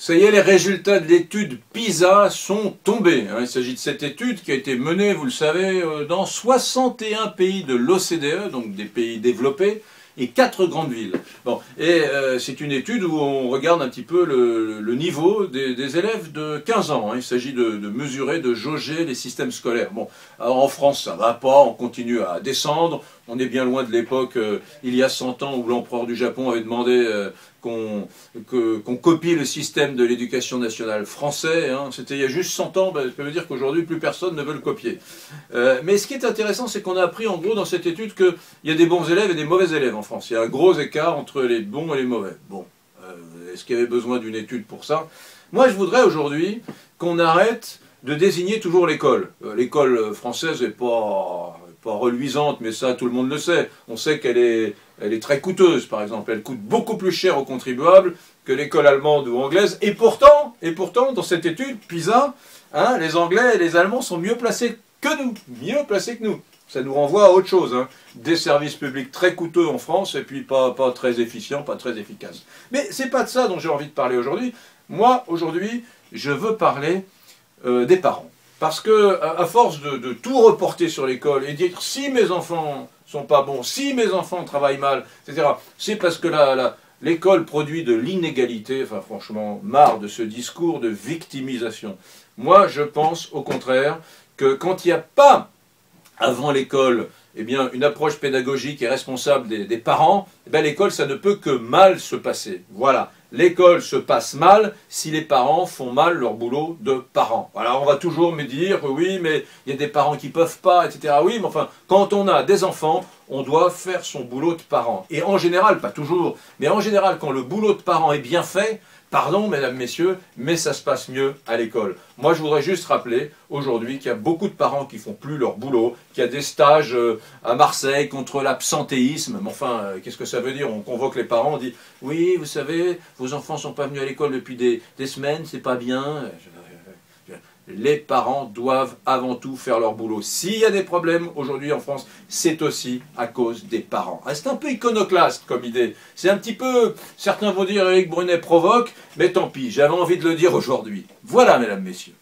Ça y est, les résultats de l'étude PISA sont tombés. Il s'agit de cette étude qui a été menée, vous le savez, dans 61 pays de l'OCDE, donc des pays développés, et 4 grandes villes. Bon, et c'est une étude où on regarde un petit peu le niveau des élèves de 15 ans. Il s'agit de mesurer, de jauger les systèmes scolaires. Bon, alors en France, ça va pas, on continue à descendre. On est bien loin de l'époque, il y a 100 ans, où l'empereur du Japon avait demandé qu'on copie le système de l'éducation nationale français. C'était il y a juste 100 ans, ça veut dire qu'aujourd'hui, plus personne ne veut le copier. Mais ce qui est intéressant, c'est qu'on a appris en gros dans cette étude qu'il y a des bons élèves et des mauvais élèves en France. Il y a un gros écart entre les bons et les mauvais. Bon, est-ce qu'il y avait besoin d'une étude pour ça? Moi, je voudrais aujourd'hui qu'on arrête de désigner toujours l'école. L'école française n'est pas reluisante, mais ça, tout le monde le sait. On sait qu'elle est très coûteuse, par exemple. Elle coûte beaucoup plus cher aux contribuables que l'école allemande ou anglaise. Et pourtant, dans cette étude, PISA, les Anglais et les Allemands sont mieux placés que nous. Mieux placés que nous. Ça nous renvoie à autre chose. Des services publics très coûteux en France et puis pas très efficients, pas très efficaces. Mais c'est pas de ça dont j'ai envie de parler aujourd'hui. Moi, aujourd'hui, je veux parler des parents. Parce que, à force de tout reporter sur l'école et dire si mes enfants sont pas bons, si mes enfants travaillent mal, etc., c'est parce que l'école produit de l'inégalité. Enfin, franchement, marre de ce discours de victimisation. Moi, je pense au contraire que quand il n'y a pas, avant l'école, eh bien, une approche pédagogique et responsable des parents, eh bien, l'école, ça ne peut que mal se passer. Voilà. L'école se passe mal si les parents font mal leur boulot de parents. Alors on va toujours me dire, oui, mais il y a des parents qui ne peuvent pas, etc. Oui, mais enfin, quand on a des enfants, on doit faire son boulot de parent. Et en général, pas toujours, mais en général, quand le boulot de parent est bien fait, pardon, mesdames, messieurs, mais ça se passe mieux à l'école. Moi, je voudrais juste rappeler aujourd'hui qu'il y a beaucoup de parents qui font plus leur boulot, qu'il y a des stages à Marseille contre l'absentéisme. Mais enfin, qu'est-ce que ça veut dire? On convoque les parents, on dit « Oui, vous savez, vos enfants ne sont pas venus à l'école depuis des semaines, c'est pas bien. » Les parents doivent avant tout faire leur boulot. S'il y a des problèmes aujourd'hui en France, c'est aussi à cause des parents. C'est un peu iconoclaste comme idée. C'est un petit peu, certains vont dire Éric Brunet provoque, mais tant pis, j'avais envie de le dire aujourd'hui. Voilà, mesdames, messieurs.